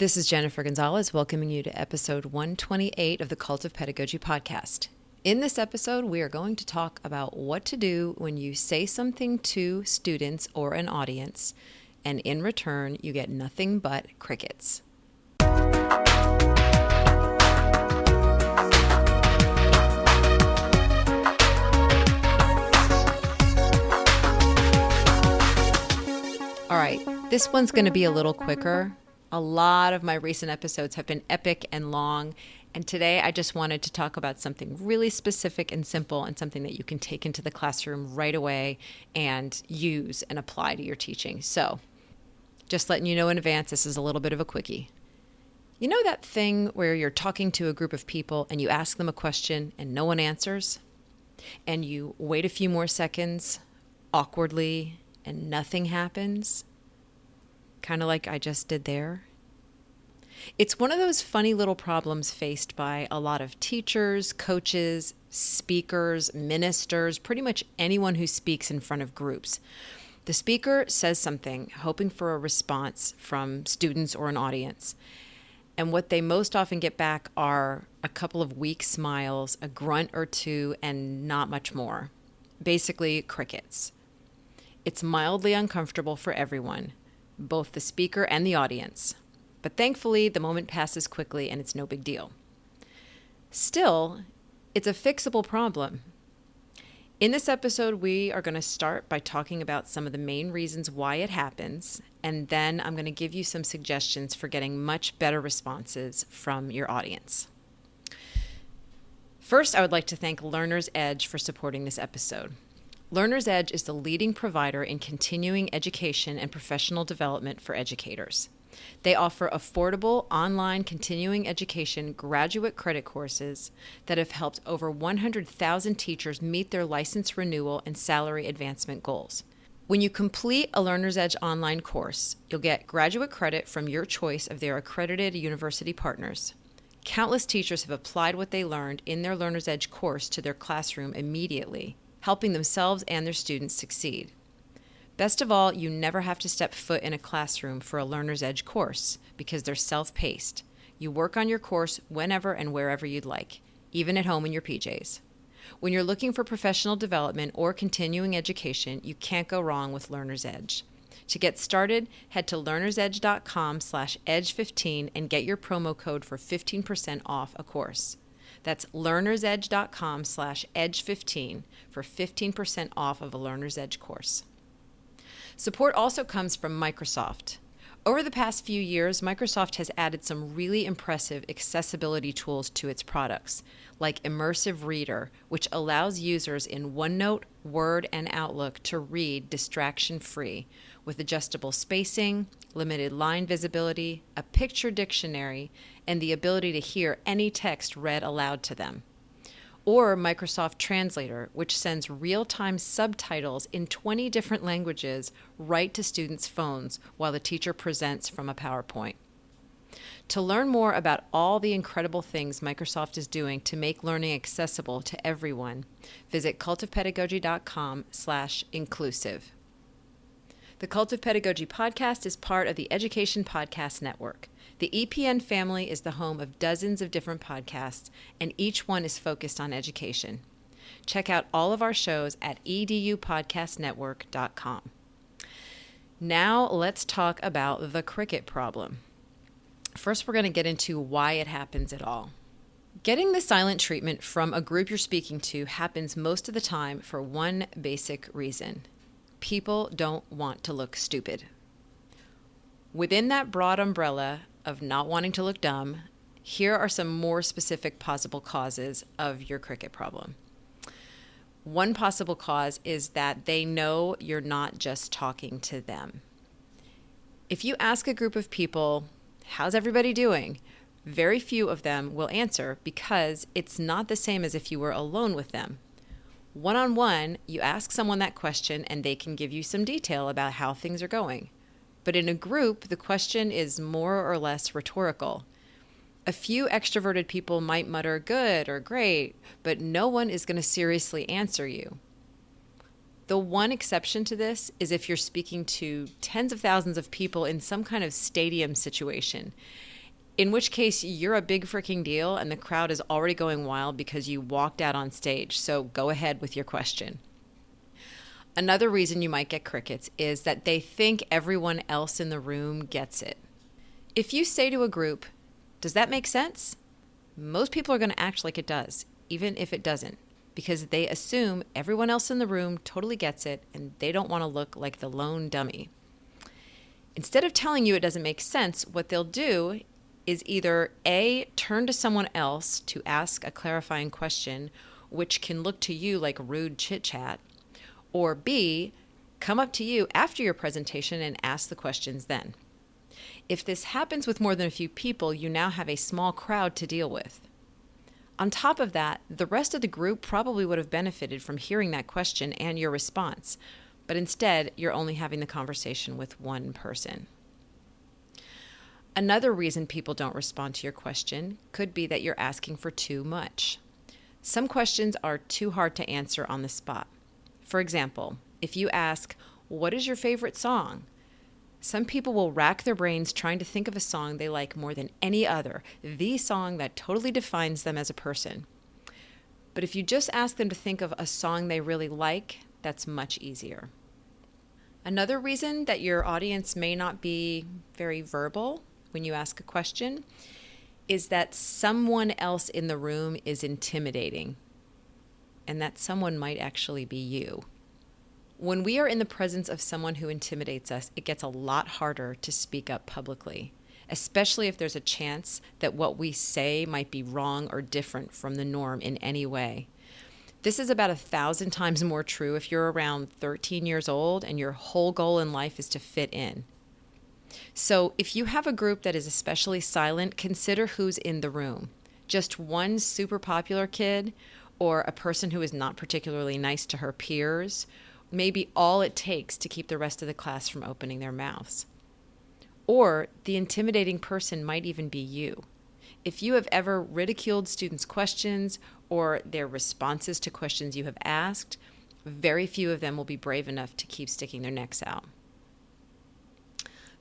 This is Jennifer Gonzalez welcoming you to episode 128 of the Cult of Pedagogy podcast. In this episode, we are going to talk about what to do when you say something to students or an audience, and in return, you get nothing but crickets. All right, this one's going to be a little quicker. A lot of my recent episodes have been epic and long, and today I just wanted to talk about something really specific and simple and something that you can take into the classroom right away and use and apply to your teaching. So, just letting you know in advance, this is a little bit of a quickie. You know that thing where you're talking to a group of people and you ask them a question and no one answers? And you wait a few more seconds, awkwardly, and nothing happens? Kind of like I just did there. It's one of those funny little problems faced by a lot of teachers, coaches, speakers, ministers, pretty much anyone who speaks in front of groups. The speaker says something, hoping for a response from students or an audience. And what they most often get back are a couple of weak smiles, a grunt or two, and not much more. Basically, crickets. It's mildly uncomfortable for everyone, both the speaker and the audience. But thankfully, the moment passes quickly and it's no big deal. Still, it's a fixable problem. In this episode, we are going to start by talking about some of the main reasons why it happens, and then I'm going to give you some suggestions for getting much better responses from your audience. First, I would like to thank Learner's Edge for supporting this episode. Learner's Edge is the leading provider in continuing education and professional development for educators. They offer affordable online continuing education graduate credit courses that have helped over 100,000 teachers meet their license renewal and salary advancement goals. When you complete a Learner's Edge online course, you'll get graduate credit from your choice of their accredited university partners. Countless teachers have applied what they learned in their Learner's Edge course to their classroom immediately, helping themselves and their students succeed. Best of all, you never have to step foot in a classroom for a Learner's Edge course because they're self-paced. You work on your course whenever and wherever you'd like, even at home in your PJs. When you're looking for professional development or continuing education, you can't go wrong with Learner's Edge. To get started, head to learnersedge.com/edge15 and get your promo code for 15% off a course. That's learnersedge.com/edge15 for 15% off of a Learner's Edge course. Support also comes from Microsoft. Over the past few years, Microsoft has added some really impressive accessibility tools to its products, like Immersive Reader, which allows users in OneNote, Word, and Outlook to read distraction-free with adjustable spacing, limited line visibility, a picture dictionary, and the ability to hear any text read aloud to them. Or Microsoft Translator, which sends real-time subtitles in 20 different languages right to students' phones while the teacher presents from a PowerPoint. To learn more about all the incredible things Microsoft is doing to make learning accessible to everyone, visit cultofpedagogy.com/inclusive. The Cult of Pedagogy podcast is part of the Education Podcast Network. The EPN family is the home of dozens of different podcasts, and each one is focused on education. Check out all of our shows at edupodcastnetwork.com. Now let's talk about the cricket problem. First, we're going to get into why it happens at all. Getting the silent treatment from a group you're speaking to happens most of the time for one basic reason. People don't want to look stupid. Within that broad umbrella of not wanting to look dumb, here are some more specific possible causes of your cricket problem. One possible cause is that they know you're not just talking to them. If you ask a group of people, "How's everybody doing?" very few of them will answer because it's not the same as if you were alone with them. One-on-one, you ask someone that question and they can give you some detail about how things are going. But in a group, the question is more or less rhetorical. A few extroverted people might mutter good or great, but no one is going to seriously answer you. The one exception to this is if you're speaking to tens of thousands of people in some kind of stadium situation, in which case you're a big freaking deal and the crowd is already going wild because you walked out on stage. So go ahead with your question. Another reason you might get crickets is that they think everyone else in the room gets it. If you say to a group, "Does that make sense?" most people are going to act like it does, even if it doesn't, because they assume everyone else in the room totally gets it and they don't want to look like the lone dummy. Instead of telling you it doesn't make sense, what they'll do is either A, turn to someone else to ask a clarifying question, which can look to you like rude chit-chat, or B, come up to you after your presentation and ask the questions then. If this happens with more than a few people, you now have a small crowd to deal with. On top of that, the rest of the group probably would have benefited from hearing that question and your response, but instead, you're only having the conversation with one person. Another reason people don't respond to your question could be that you're asking for too much. Some questions are too hard to answer on the spot. For example, if you ask, "What is your favorite song?" some people will rack their brains trying to think of a song they like more than any other, the song that totally defines them as a person. But if you just ask them to think of a song they really like, that's much easier. Another reason that your audience may not be very verbal when you ask a question is that someone else in the room is intimidating, and that someone might actually be you. When we are in the presence of someone who intimidates us, it gets a lot harder to speak up publicly, especially if there's a chance that what we say might be wrong or different from the norm in any way. This is about 1,000 times more true if you're around 13 years old and your whole goal in life is to fit in. So if you have a group that is especially silent, consider who's in the room. Just one super popular kid, or a person who is not particularly nice to her peers, may be all it takes to keep the rest of the class from opening their mouths. Or the intimidating person might even be you. If you have ever ridiculed students' questions or their responses to questions you have asked, very few of them will be brave enough to keep sticking their necks out.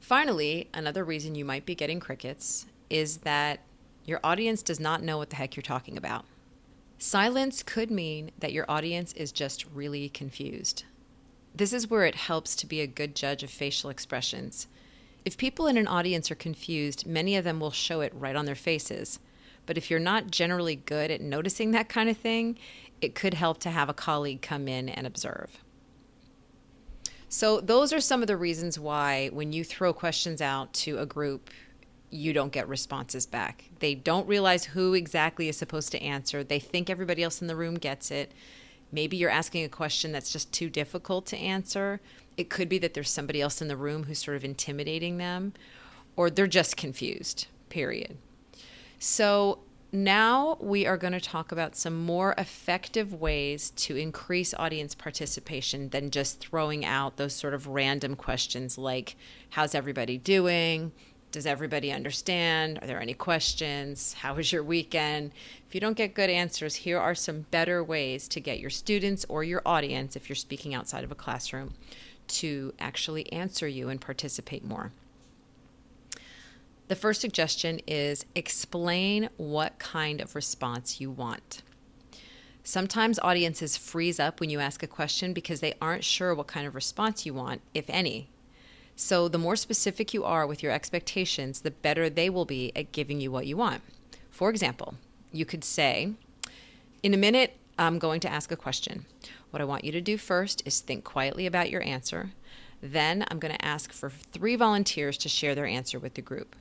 Finally, another reason you might be getting crickets is that your audience does not know what the heck you're talking about. Silence could mean that your audience is just really confused. This is where it helps to be a good judge of facial expressions. If people in an audience are confused, many of them will show it right on their faces. But if you're not generally good at noticing that kind of thing, it could help to have a colleague come in and observe. So those are some of the reasons why when you throw questions out to a group, you don't get responses back. They don't realize who exactly is supposed to answer. They think everybody else in the room gets it. Maybe you're asking a question that's just too difficult to answer. It could be that there's somebody else in the room who's sort of intimidating them, or they're just confused, period. So now we are going to talk about some more effective ways to increase audience participation than just throwing out those sort of random questions like, how's everybody doing? Does everybody understand? Are there any questions? How was your weekend? If you don't get good answers, here are some better ways to get your students or your audience, if you're speaking outside of a classroom, to actually answer you and participate more. The first suggestion is explain what kind of response you want. Sometimes audiences freeze up when you ask a question because they aren't sure what kind of response you want, if any. So the more specific you are with your expectations, the better they will be at giving you what you want. For example, you could say, in a minute, I'm going to ask a question. What I want you to do first is think quietly about your answer. Then I'm going to ask for 3 volunteers to share their answer with the group.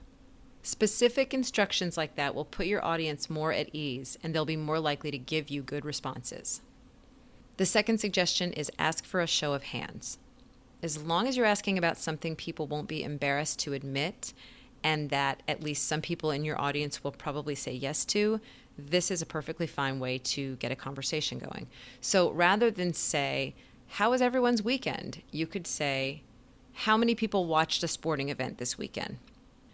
Specific instructions like that will put your audience more at ease, and they'll be more likely to give you good responses. The second suggestion is ask for a show of hands. As long as you're asking about something people won't be embarrassed to admit, and that at least some people in your audience will probably say yes to, this is a perfectly fine way to get a conversation going. So rather than say, how was everyone's weekend? You could say, how many people watched a sporting event this weekend?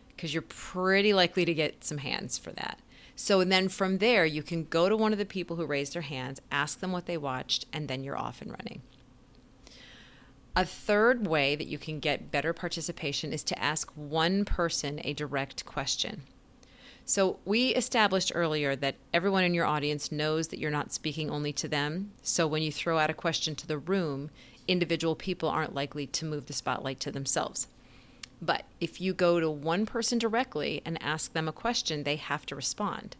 Because you're pretty likely to get some hands for that. So then from there, you can go to one of the people who raised their hands, ask them what they watched, and then you're off and running. A third way that you can get better participation is to ask one person a direct question. So we established earlier that everyone in your audience knows that you're not speaking only to them. So when you throw out a question to the room, individual people aren't likely to move the spotlight to themselves. But if you go to one person directly and ask them a question, they have to respond.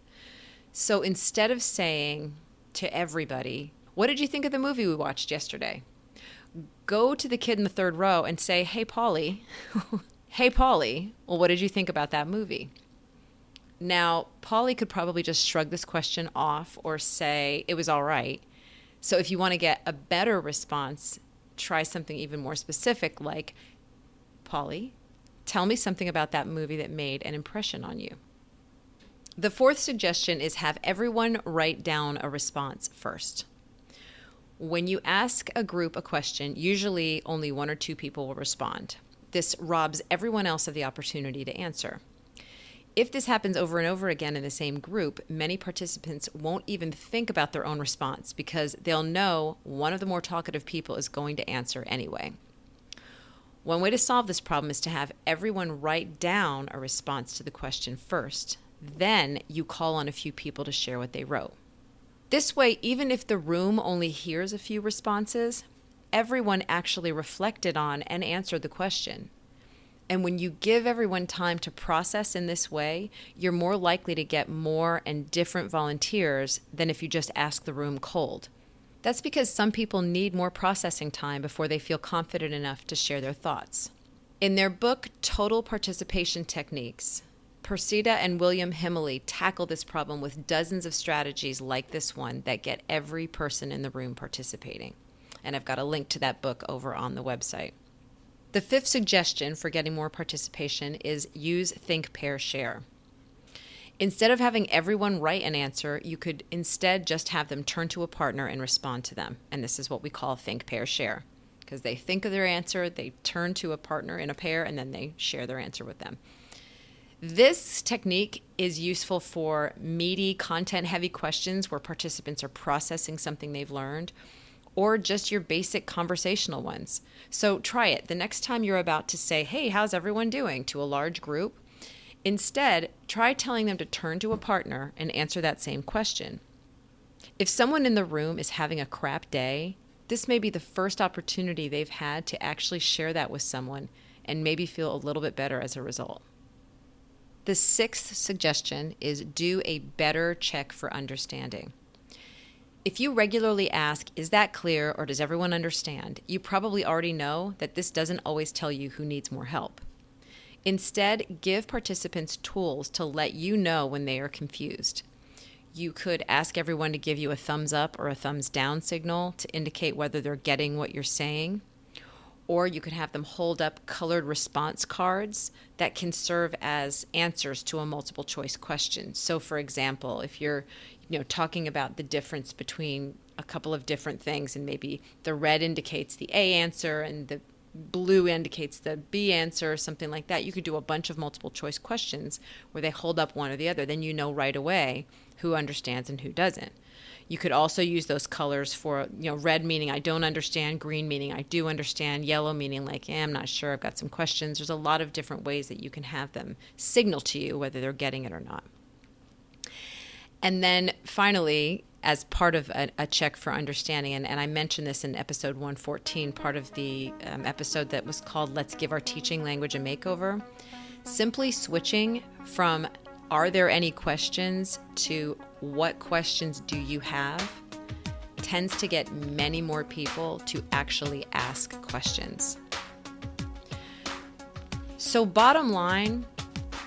So instead of saying to everybody, "What did you think of the movie we watched yesterday?" Go to the kid in the third row and say, "Hey, Polly, hey, Polly, well, what did you think about that movie?" Now, Polly could probably just shrug this question off or say it was all right. So if you want to get a better response, try something even more specific like, "Polly, tell me something about that movie that made an impression on you." The fourth suggestion is have everyone write down a response first. When you ask a group a question, usually only one or two people will respond. This robs everyone else of the opportunity to answer. If this happens over and over again in the same group, many participants won't even think about their own response because they'll know one of the more talkative people is going to answer anyway. One way to solve this problem is to have everyone write down a response to the question first. Then you call on a few people to share what they wrote. This way, even if the room only hears a few responses, everyone actually reflected on and answered the question. And when you give everyone time to process in this way, you're more likely to get more and different volunteers than if you just ask the room cold. That's because some people need more processing time before they feel confident enough to share their thoughts. In their book, Total Participation Techniques, Persida and William Himmeley tackle this problem with dozens of strategies like this one that get every person in the room participating. And I've got a link to that book over on the website. The fifth suggestion for getting more participation is use Think, Pair, Share. Instead of having everyone write an answer, you could instead just have them turn to a partner and respond to them. And this is what we call Think, Pair, Share. Because they think of their answer, they turn to a partner in a pair, and then they share their answer with them. This technique is useful for meaty, content-heavy questions where participants are processing something they've learned, or just your basic conversational ones. So try it. The next time you're about to say, "Hey, how's everyone doing?" to a large group, instead, try telling them to turn to a partner and answer that same question. If someone in the room is having a crap day, this may be the first opportunity they've had to actually share that with someone and maybe feel a little bit better as a result. The sixth suggestion is do a better check for understanding. If you regularly ask, "Is that clear?" or "Does everyone understand?" you probably already know that this doesn't always tell you who needs more help. Instead, give participants tools to let you know when they are confused. You could ask everyone to give you a thumbs up or a thumbs down signal to indicate whether they're getting what you're saying. Or you could have them hold up colored response cards that can serve as answers to a multiple choice question. So for example, if you're talking about the difference between a couple of different things and maybe the red indicates the A answer and the blue indicates the B answer or something like that, you could do a bunch of multiple choice questions where they hold up one or the other. Then you know right away who understands and who doesn't. You could also use those colors for, red meaning I don't understand, green meaning I do understand, yellow meaning like, I'm not sure, I've got some questions. There's a lot of different ways that you can have them signal to you whether they're getting it or not. And then finally, as part of a check for understanding, and I mentioned this in episode 114, part of the episode that was called Let's Give Our Teaching Language a Makeover, simply switching from "Are there any questions?" to "What questions do you have?" tends to get many more people to actually ask questions. So bottom line,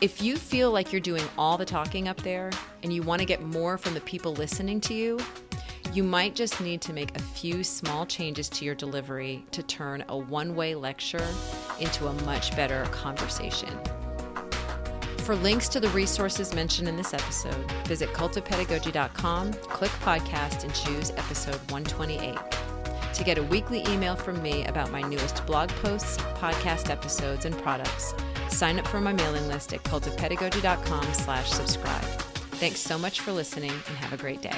if you feel like you're doing all the talking up there and you want to get more from the people listening to you, you might just need to make a few small changes to your delivery to turn a one-way lecture into a much better conversation. For links to the resources mentioned in this episode, visit cultofpedagogy.com, click podcast, and choose episode 128. To get a weekly email from me about my newest blog posts, podcast episodes, and products, sign up for my mailing list at cultofpedagogy.com/subscribe. Thanks so much for listening and have a great day.